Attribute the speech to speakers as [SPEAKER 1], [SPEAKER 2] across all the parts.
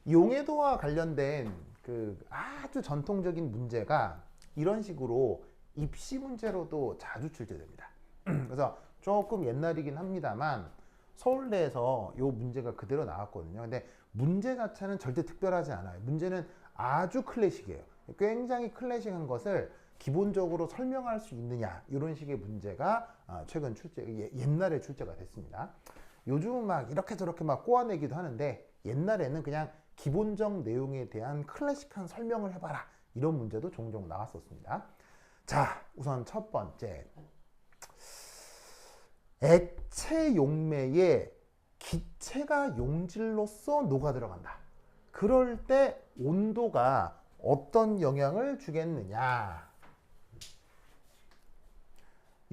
[SPEAKER 1] 용해도와 관련된 그 아주 전통적인 문제가 이런 식으로 입시 문제로도 자주 출제됩니다. 그래서 조금 옛날이긴 합니다만 서울대에서 이 문제가 그대로 나왔거든요. 근데 문제 자체는 절대 특별하지 않아요. 문제는 아주 클래식이에요. 굉장히 클래식한 것을 기본적으로 설명할 수 있느냐, 이런 식의 문제가 최근 옛날에 출제가 됐습니다. 요즘은 막 이렇게 저렇게 막 꼬아내기도 하는데, 옛날에는 그냥 기본적 내용에 대한 클래식한 설명을 해봐라, 이런 문제도 종종 나왔었습니다. 자, 우선 첫 번째, 액체 용매에 기체가 용질로서 녹아 들어간다. 그럴 때 온도가 어떤 영향을 주겠느냐,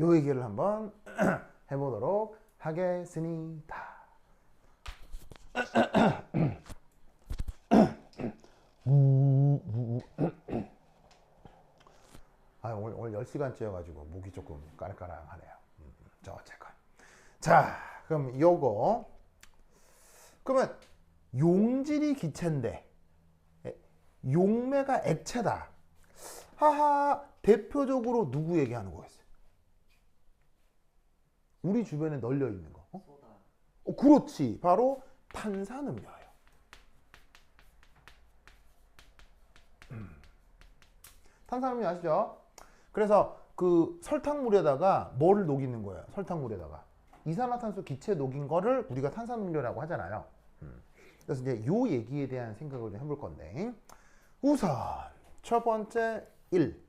[SPEAKER 1] 요 얘기를 한번 해보도록 하겠습니다. 오늘 10시간째여가지고 목이 조금 까랑까랑하네요. 저 어쨌건. 자, 그럼 요거. 그러면 용질이 기체인데 용매가 액체다. 하하, 대표적으로 누구 얘기하는 거겠어요? 우리 주변에 널려 있는 거. 그렇지. 바로 탄산음료예요. 탄산음료 아시죠? 그래서 그 설탕물에다가 뭐를 녹이는 거예요? 설탕물에다가 이산화탄소 기체 녹인 거를 우리가 탄산음료라고 하잖아요. 그래서 이제 요 얘기에 대한 생각을 좀 해볼 건데, 우선 첫 번째 1.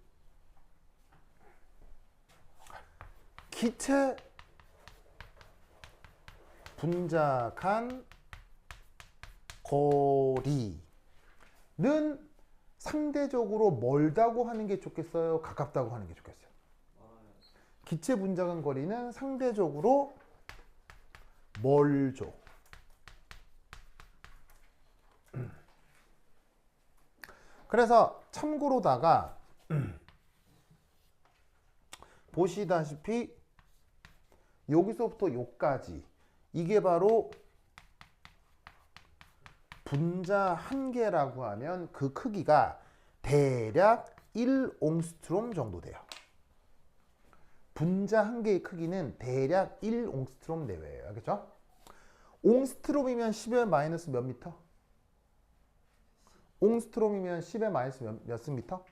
[SPEAKER 1] 기체 분자간 거리는 상대적으로 멀다고 하는 게 좋겠어요? 가깝다고 하는 게 좋겠어요? 기체 분자간 거리는 상대적으로 멀죠. 그래서 참고로다가 보시다시피 여기서부터 여기까지 이게 바로 분자 한 개라고 하면 그 크기가 대략 1옹스트롬 정도 돼요. 분자 한 개의 크기는 대략 1옹스트롬 내외예요. 알겠죠? 옹스트롬이면 10의 마이너스 몇 미터? 옹스트롬이면 10의 마이너스 몇 승미터?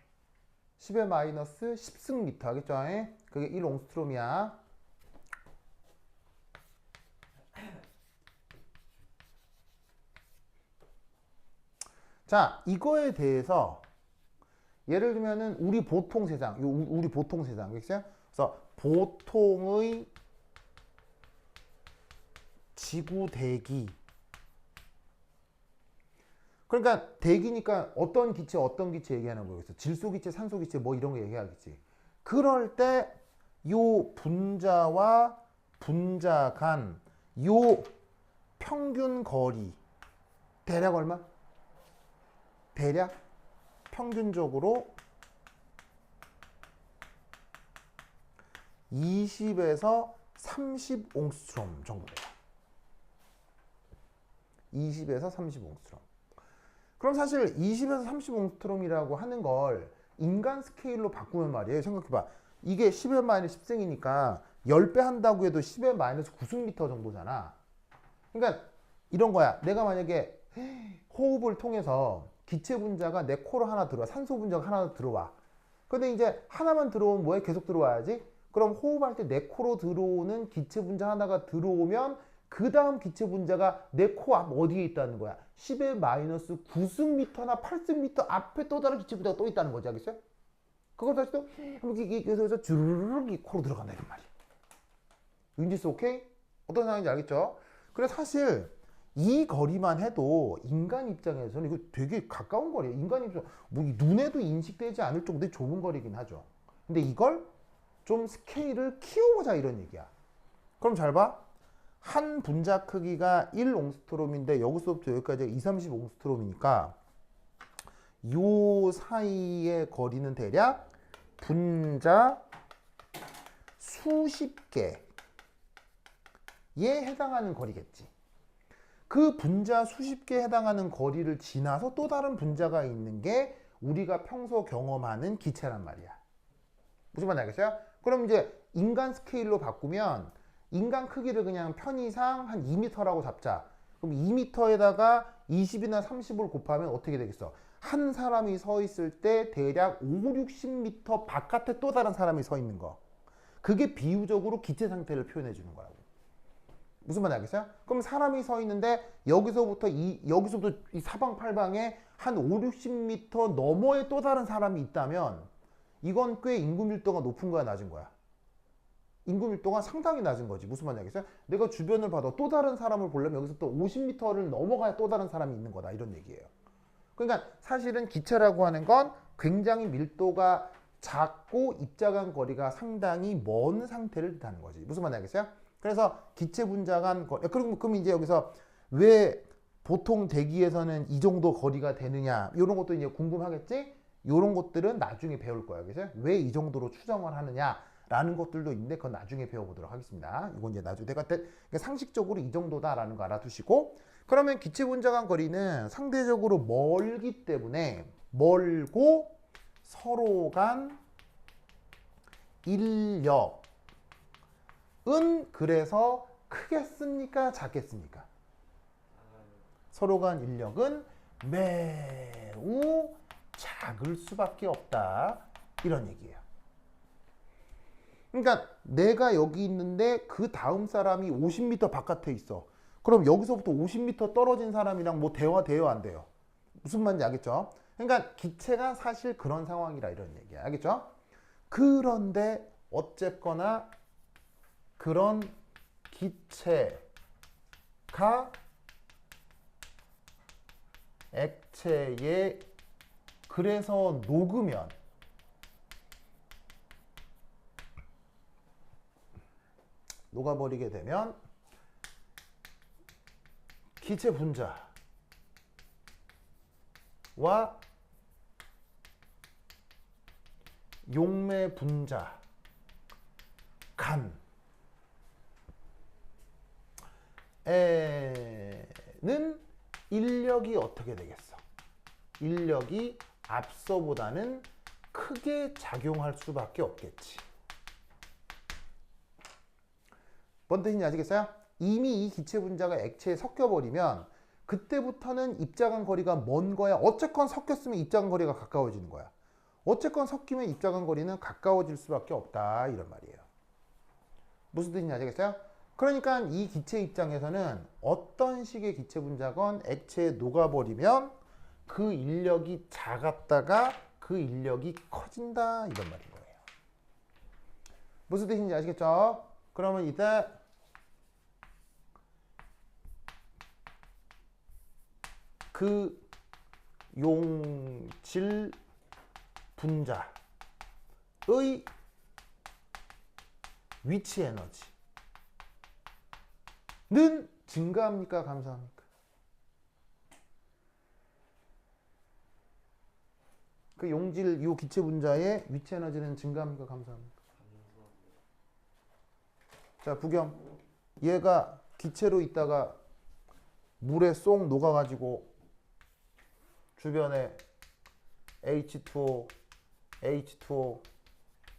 [SPEAKER 1] 10의 마이너스 10승미터. 알겠죠? 그게 1옹스트롬이야. 자, 이거에 대해서 예를 들면은 우리 보통 세상, 우리 보통 세상, 그렇죠? 그래서 보통의 지구 대기. 그러니까 대기니까 어떤 기체 얘기하는 거겠어. 질소 기체, 산소 기체 뭐 이런 거 얘기하겠지. 그럴 때 요 분자와 분자 간 요 평균 거리 대략 얼마? 대략 평균적으로 20에서 30옹스트롬 정도 돼요. 20에서 30옹스트롬. 그럼 사실 20에서 30옹스트롬이라고 하는 걸 인간 스케일로 바꾸면 말이에요. 생각해봐. 이게 10의 마이너스 10승이니까 10배 한다고 해도 10의 마이너스 9승미터 정도잖아. 그러니까 이런 거야. 내가 만약에 호흡을 통해서 기체 분자가 내 코로 하나 들어와. 산소 분자가 하나 들어와. 근데 이제 하나만 들어오면 뭐해? 계속 들어와야지. 그럼 호흡할 때 내 코로 들어오는 기체 분자 하나가 들어오면 그 다음 기체 분자가 내 코 앞 어디에 있다는 거야? 10의 마이너스 9승미터나 8승미터 앞에 또 다른 기체 분자가 또 있다는 거지. 알겠어요? 그걸 다시 또 그래서 주르륵 이 코로 들어간다 이런 말이야. 윤지스 오케이? 어떤 상황인지 알겠죠? 그래서 사실 이 거리만 해도 인간 입장에서는 이거 되게 가까운 거리예요. 인간 입장 뭐 눈에도 인식되지 않을 정도의 좁은 거리긴 하죠. 근데 이걸 좀 스케일을 키워보자 이런 얘기야. 그럼 잘 봐. 한 분자 크기가 1옹스트롬인데 여기서부터 여기까지 2, 30옹스트롬이니까 요 사이의 거리는 대략 분자 수십 개에 해당하는 거리겠지. 그 분자 수십 개에 해당하는 거리를 지나서 또 다른 분자가 있는 게 우리가 평소 경험하는 기체란 말이야. 무슨 말인지 알겠어요? 그럼 이제 인간 스케일로 바꾸면 인간 크기를 그냥 편의상 한 2m라고 잡자. 그럼 2m에다가 20이나 30을 곱하면 어떻게 되겠어? 한 사람이 서 있을 때 대략 5, 60m 바깥에 또 다른 사람이 서 있는 거. 그게 비유적으로 기체 상태를 표현해 주는 거라고. 무슨 말인지 알겠어요? 그럼 사람이 서 있는데 여기서부터 이 사방팔방에 한 5, 60m 너머에 또 다른 사람이 있다면 이건 꽤 인구 밀도가 높은 거야, 낮은 거야? 인구 밀도가 상당히 낮은 거지. 무슨 말인지 알겠어요? 내가 주변을 봐도 또 다른 사람을 보려면 여기서 또 50m를 넘어가야 또 다른 사람이 있는 거다. 이런 얘기예요. 그러니까 사실은 기체라고 하는 건 굉장히 밀도가 작고 입자 간 거리가 상당히 먼 상태를 뜻하는 거지. 무슨 말인지 알겠어요? 그래서 기체 분자 간 거리. 그럼 이제 여기서 왜 보통 대기에서는 이 정도 거리가 되느냐 이런 것도 이제 궁금하겠지? 이런 것들은 나중에 배울 거예요. 그래서 왜 이 정도로 추정을 하느냐라는 것들도 있는데 그건 나중에 배워보도록 하겠습니다. 이건 이제 나중에 내가 상식적으로 이 정도다라는 거 알아두시고, 그러면 기체 분자 간 거리는 상대적으로 멀기 때문에 멀고 서로 간 인력은 그래서 크겠습니까? 작겠습니까? 서로 간 인력은 매우 작을 수밖에 없다. 이런 얘기예요. 그러니까 내가 여기 있는데 그 다음 사람이 50m 바깥에 있어. 그럼 여기서부터 50m 떨어진 사람이랑 뭐 대화돼요, 안 돼요? 무슨 말인지 알겠죠? 그러니까 기체가 사실 그런 상황이라 이런 얘기야. 알겠죠? 그런데 어쨌거나 그런 기체가 액체에 그래서 녹아버리게 되면 기체 분자와 용매 분자 간에는 인력이 어떻게 되겠어? 인력이 앞서보다는 크게 작용할 수밖에 없겠지. 뭔 뜻인지 아시겠어요? 이미 이 기체 분자가 액체에 섞여버리면 그때부터는 입자 간 거리가 먼 거야. 어쨌건 섞였으면 입자 간 거리가 가까워지는 거야. 어쨌건 섞이면 입자 간 거리는 가까워질 수밖에 없다. 이런 말이에요. 무슨 뜻인지 아시겠어요? 그러니까 이 기체 입장에서는 어떤 식의 기체 분자건 액체에 녹아버리면 그 인력이 작았다가 그 인력이 커진다. 이런 말인 거예요. 무슨 뜻인지 아시겠죠? 그러면 이때 그 용질 분자의 위치 에너지는 증가합니까? 감소합니까? 그 용질 이 기체 분자의 위치 에너지는 증가합니까? 감소합니까? 자, 부겸. 얘가 기체로 있다가 물에 쏙 녹아가지고 주변에 H2O, H2O,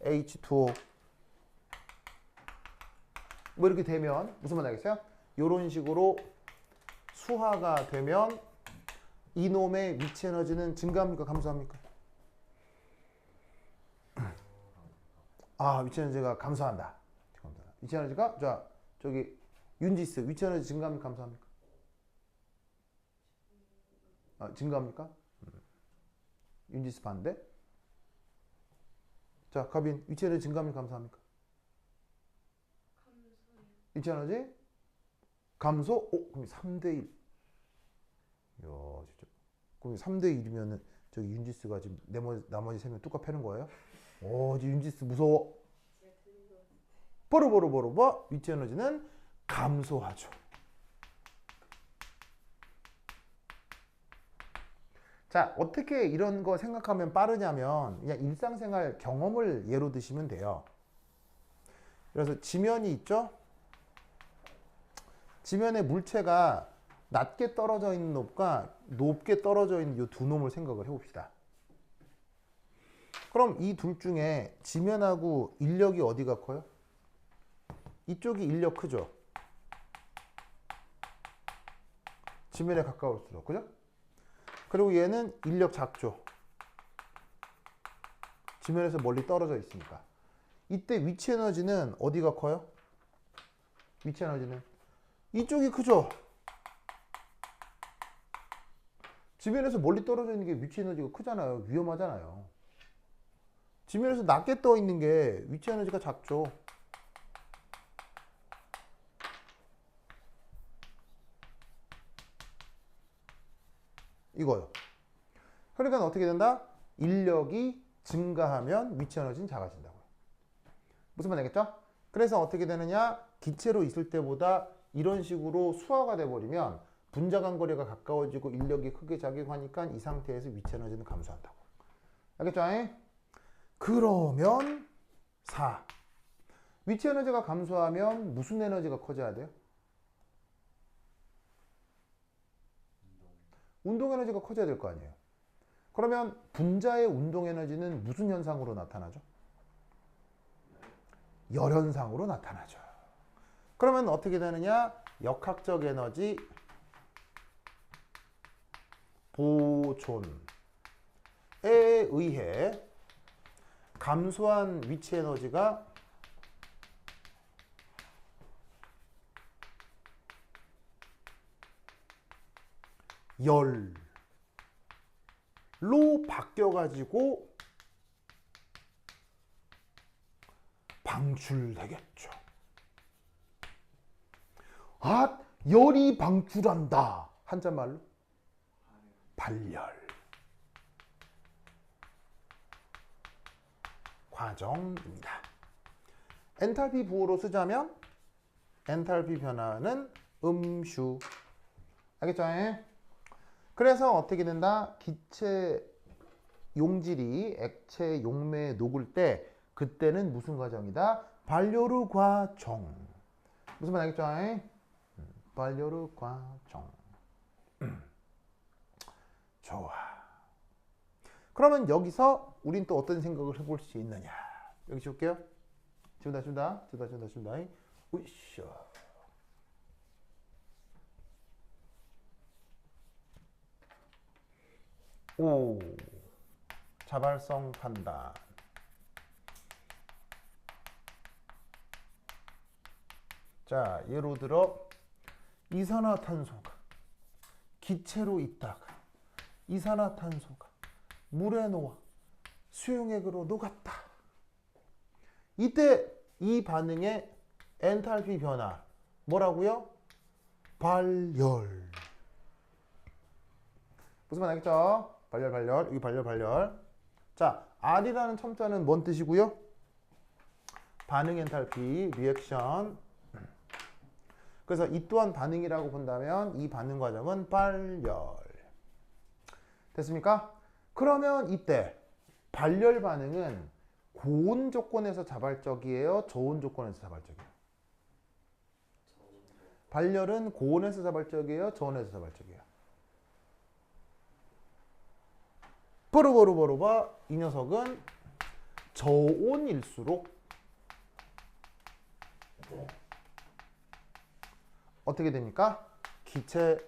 [SPEAKER 1] H2O 뭐 이렇게 되면 무슨 말 알겠어요? 이런 식으로 수화가 되면 이놈의 위치 에너지는 증가합니까? 감소합니까? 아, 위치 에너지가 감소한다. 위치 에너지가 저기 윤지스 위치 에너지 증가합니까? 감소합니까? 아, 증가합니까? 윤지스 반대. 자, 가빈 위치 에너지 증가합니까? 감소합니까? 위치 에너지 감소? 오, 그럼 3대1. 이야, 진짜. 그럼 3대1이면은 저기 윤지스가 지금 나머지 3명 뚜까 패는 거예요? 오, 이제 윤지스 무서워. 버로 위치 에너지는 감소하죠. 자, 어떻게 이런 거 생각하면 빠르냐면 그냥 일상생활 경험을 예로 드시면 돼요. 그래서 지면이 있죠? 지면에 물체가 낮게 떨어져 있는 놈과 높게 떨어져 있는 이 두 놈을 생각을 해봅시다. 그럼 이 둘 중에 지면하고 인력이 어디가 커요? 이쪽이 인력 크죠? 지면에 가까울수록, 그죠? 그리고 얘는 인력 작죠? 지면에서 멀리 떨어져 있으니까. 이때 위치 에너지는 어디가 커요? 위치 에너지는 이쪽이 크죠? 지면에서 멀리 떨어져 있는 게 위치 에너지가 크잖아요. 위험하잖아요. 지면에서 낮게 떠 있는 게 위치 에너지가 작죠. 이거요. 그러니까 어떻게 된다? 인력이 증가하면 위치 에너지는 작아진다고요. 무슨 말 되겠죠? 그래서 어떻게 되느냐? 기체로 있을 때보다 이런 식으로 수화가 돼버리면 분자 간 거리가 가까워지고 인력이 크게 작용하니까 이 상태에서 위치 에너지는 감소한다고. 알겠죠? 그러면 4. 위치 에너지가 감소하면 무슨 에너지가 커져야 돼요? 운동 에너지가 커져야 될 거 아니에요. 그러면 분자의 운동 에너지는 무슨 현상으로 나타나죠? 열 현상으로 나타나죠. 그러면 어떻게 되느냐? 역학적 에너지 보존에 의해 감소한 위치 에너지가 열로 바뀌어가지고 방출되겠죠. 아, 열이 방출한다. 한자말로 발열 과정입니다. 엔탈피 부호로 쓰자면 엔탈피 변화는 음수. 알겠죠? 그래서 어떻게 된다? 기체 용질이 액체 용매에 녹을 때 그때는 무슨 과정이다? 발열후 과정. 무슨 말 알겠죠? 발열후 과정. 좋아. 그러면 여기서 우린 또 어떤 생각을 해볼 수 있느냐? 여기 줄게요. 지운다. 으쌰. 오. 자발성 판단. 자, 예로 들어 이산화탄소가 기체로 있다가 이산화탄소가 물에 녹아 수용액으로 녹았다. 이때 이 반응의 엔탈피 변화 뭐라고요? 발열. 무슨 말 알겠죠? 발열. 여기 발열. 자, R이라는 첨자는 뭔 뜻이고요? 반응 엔탈피, 리액션. 그래서 이 또한 반응이라고 본다면 이 반응 과정은 발열. 됐습니까? 그러면 이때 발열 반응은 고온 조건에서 자발적이에요? 저온 조건에서 자발적이에요? 발열은 고온에서 자발적이에요? 저온에서 자발적이에요? 버르버르 이 녀석은 저온일수록 어떻게 됩니까? 기체가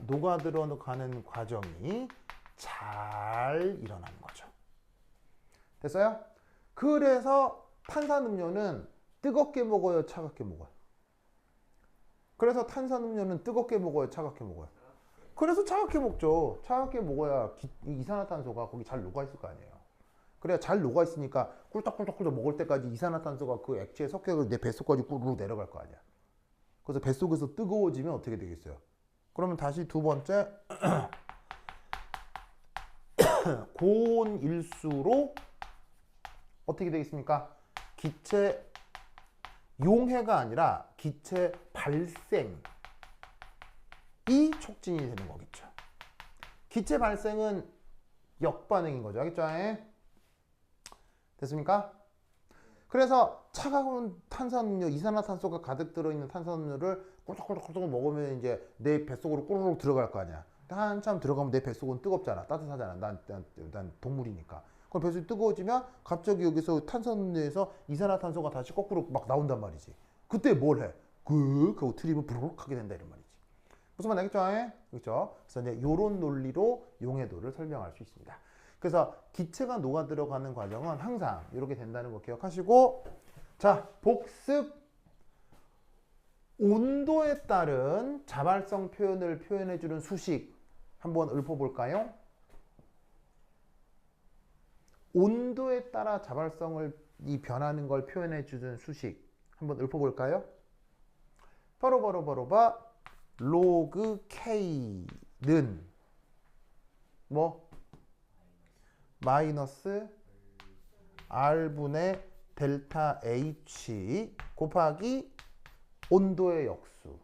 [SPEAKER 1] 녹아들어가는 과정이 잘 일어나는 거죠. 됐어요? 그래서 탄산음료는 뜨겁게 먹어요? 차갑게 먹어요? 그래서 탄산음료는 뜨겁게 먹어요? 차갑게 먹어요? 그래서 차갑게 먹죠. 차갑게 먹어야 이산화탄소가 거기 잘 녹아있을 거 아니에요. 그래야 잘 녹아있으니까 꿀떡꿀떡 먹을 때까지 이산화탄소가 그 액체에 섞여서 내 뱃속까지 꿀 내려갈 거 아니야. 그래서 뱃속에서 뜨거워지면 어떻게 되겠어요? 그러면 다시 두 번째 고온일수록 어떻게 되겠습니까? 기체 용해가 아니라 기체 발생이 촉진이 되는 거겠죠. 기체 발생은 역반응인 거죠. 알겠죠? 됐습니까? 그래서 차가운 탄산음료, 이산화탄소가 가득 들어있는 탄산음료를 꿀떡꿀떡꿀떡 먹으면 이제 내 뱃속으로 꼬르륵 들어갈 거 아니야. 한참 들어가면 내 뱃속은 뜨겁잖아. 따뜻하잖아. 난 동물이니까. 그럼 뱃속이 뜨거워지면 갑자기 여기서 탄산음료에서 이산화탄소가 다시 거꾸로 막 나온단 말이지. 그때 뭘 해? 그거 트림을 부르륵 하게 된다 이런 말이지. 무슨 말 알겠죠? 그렇죠? 그래서 이제 요런 논리로 용해도를 설명할 수 있습니다. 그래서 기체가 녹아 들어가는 과정은 항상 이렇게 된다는 거 기억하시고, 자, 복습. 온도에 따른 자발성 표현을 표현해주는 수식 한번 읊어볼까요? 온도에 따라 자발성을 변하는 걸 표현해주는 수식 한번 읊어볼까요? 바로 로그 K는 뭐? 마이너스 R분의 델타 H 곱하기 온도의 역수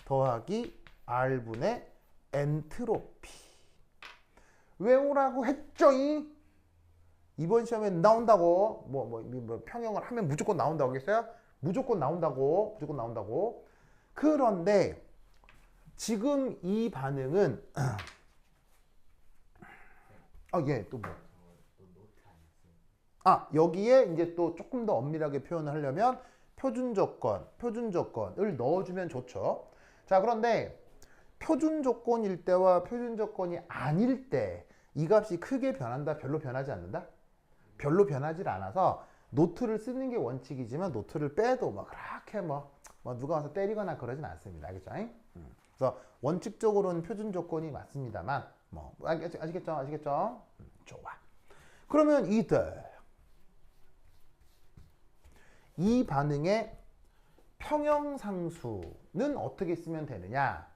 [SPEAKER 1] 더하기 R분의 엔트로피. 외우라고 했죠잉? 이번 시험에 나온다고. 뭐 평형을 하면 무조건 나온다고 하겠어요? 무조건 나온다고. 그런데 지금 이 반응은 또 뭐? 여기에 이제 또 조금 더 엄밀하게 표현을 하려면 표준 조건을 넣어주면 좋죠. 자, 그런데 표준 조건일 때와 표준 조건이 아닐 때 이 값이 크게 변한다, 별로 변하지 않는다? 별로 변하지 않아서 노트를 쓰는 게 원칙이지만 노트를 빼도 막 그렇게 뭐 누가 와서 때리거나 그러진 않습니다. 알겠죠? 그래서 원칙적으로는 표준 조건이 맞습니다만 아시겠죠? 좋아. 그러면 이 반응의 평형상수는 어떻게 쓰면 되느냐?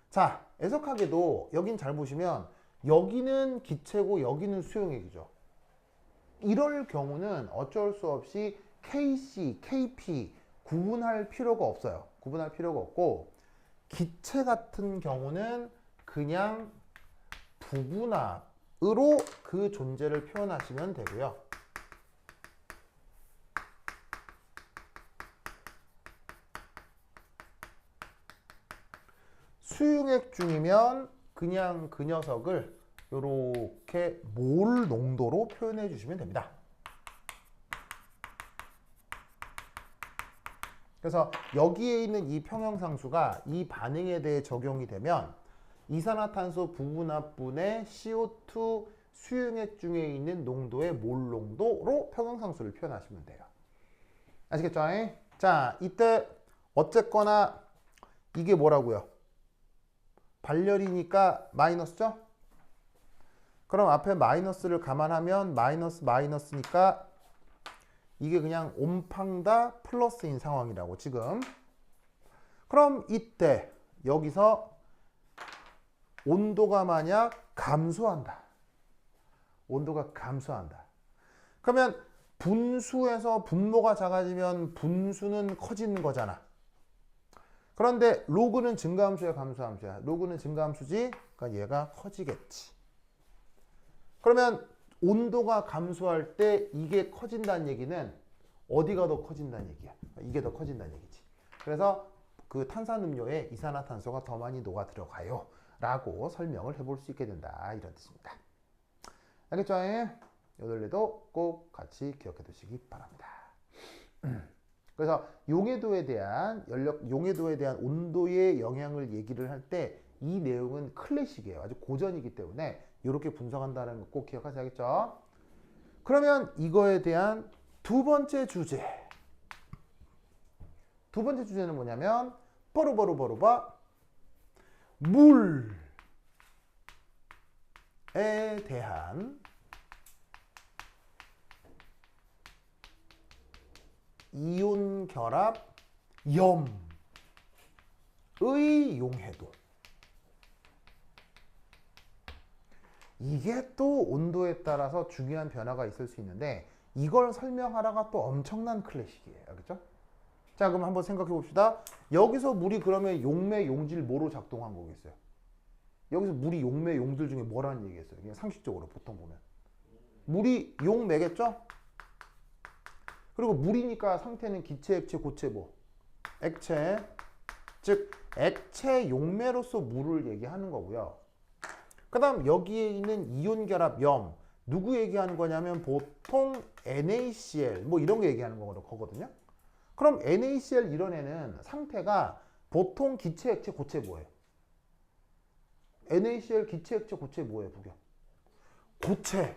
[SPEAKER 1] 자, 애석하게도 여긴 잘 보시면 여기는 기체고 여기는 수용액이죠. 이럴 경우는 어쩔 수 없이 KC, KP 구분할 필요가 없어요. 구분할 필요가 없고, 기체 같은 경우는 그냥 부분합으로 그 존재를 표현하시면 되고요. 수용액 중이면 그냥 그 녀석을 이렇게 몰 농도로 표현해 주시면 됩니다. 그래서 여기에 있는 이 평형상수가 이 반응에 대해 적용이 되면 이산화탄소 부분합분의 CO2 수용액 중에 있는 농도의 몰 농도로 평형상수를 표현하시면 돼요. 아시겠죠? 자, 이때 어쨌거나 이게 뭐라고요? 발열이니까 마이너스죠? 그럼 앞에 마이너스를 감안하면 마이너스니까 이게 그냥 옴팡다 플러스인 상황이라고 지금. 그럼 이때 여기서 온도가 만약 감소한다. 그러면 분수에서 분모가 작아지면 분수는 커지는 거잖아. 그런데 로그는 증가함수야, 감소함수야? 로그는 증가함수지? 그러니까 얘가 커지겠지. 그러면 온도가 감소할 때 이게 커진다는 얘기는 어디가 더 커진다는 얘기야? 이게 더 커진다는 얘기지. 그래서 그 탄산음료에 이산화탄소가 더 많이 녹아 들어가요 라고 설명을 해볼 수 있게 된다, 이런 뜻입니다. 알겠죠? 이 논리도 꼭 같이 기억해 두시기 바랍니다. 그래서 용해도에 대한 온도의 영향을 얘기를 할 때 이 내용은 클래식이에요. 아주 고전이기 때문에 이렇게 분석한다는 거 꼭 기억하셔야겠죠. 그러면 이거에 대한 두 번째 주제는 뭐냐면 물에 대한 이온 결합 염의 용해도. 이게 또 온도에 따라서 중요한 변화가 있을 수 있는데 이걸 설명하라가 또 엄청난 클래식이에요. 알겠죠? 자, 그럼 한번 생각해 봅시다. 여기서 물이 그러면 용매, 용질 뭐로 작동한 거겠어요? 여기서 물이 용매, 용질 중에 뭐라는 얘기겠어요? 그냥 상식적으로 보통 보면 물이 용매겠죠? 그리고 물이니까 상태는 기체, 액체, 고체 뭐? 액체. 즉 액체 용매로서 물을 얘기하는 거고요. 그 다음 여기에 있는 이온 결합 염 누구 얘기하는 거냐면 보통 NaCl 뭐 이런 거 얘기하는 거거든요. 그럼 NaCl 이런 애는 상태가 보통 기체, 액체, 고체 뭐예요? NaCl 기체, 액체, 고체 뭐예요? 부경? 고체.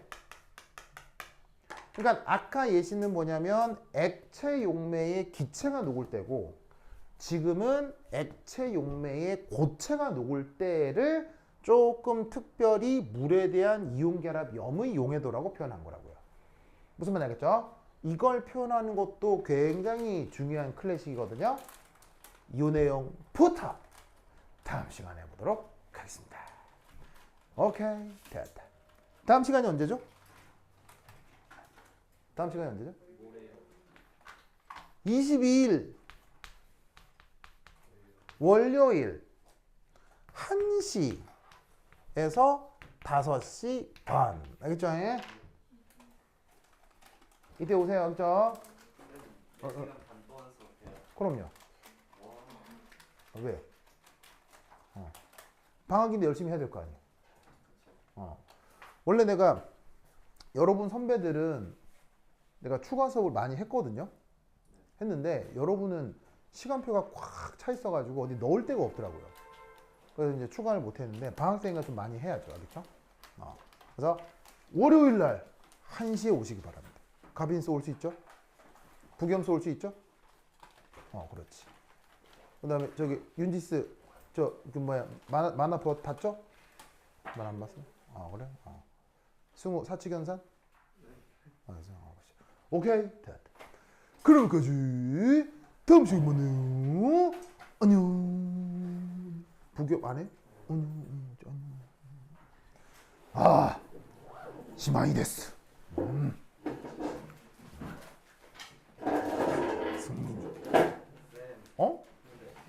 [SPEAKER 1] 그러니까 아까 예시는 뭐냐면 액체 용매의 기체가 녹을 때고 지금은 액체 용매의 고체가 녹을 때를 조금 특별히 물에 대한 이온 결합 염의 용해도라고 표현한 거라고요. 무슨 말인지 알겠죠? 이걸 표현하는 것도 굉장히 중요한 클래식이거든요. 이온해용 부터 다음 시간에 해보도록 하겠습니다. 오케이, 됐다. 다음 시간이 언제죠? 다음 시간이 언제죠? 22일 월요일 1시에서 5시 반. 알겠죠? 이때 오세요. 알겠죠? 그럼요. 왜? 방학인데 열심히 해야 될 거 아니에요. 원래 내가 여러분 선배들은 내가 추가 수업을 많이 했거든요. 했는데 여러분은 시간표가 꽉 차 있어가지고 어디 넣을 데가 없더라고요. 그래서 이제 추가를 못 했는데 방학 때니까 좀 많이 해야죠. 알겠죠? 그래서 월요일 날 1시에 오시기 바랍니다. 가빈스 올 수 있죠? 부겸스 올 수 있죠? 그렇지. 그 다음에 저기 윤지스 그 뭐야 만화 봤죠? 만 안 봤어? 그래? 승우 사치견산? 오케이 됐다. 그러면까지 다음 시간에 만나요. 안녕. 부겸 안 해? 안녕. 시마이 데스.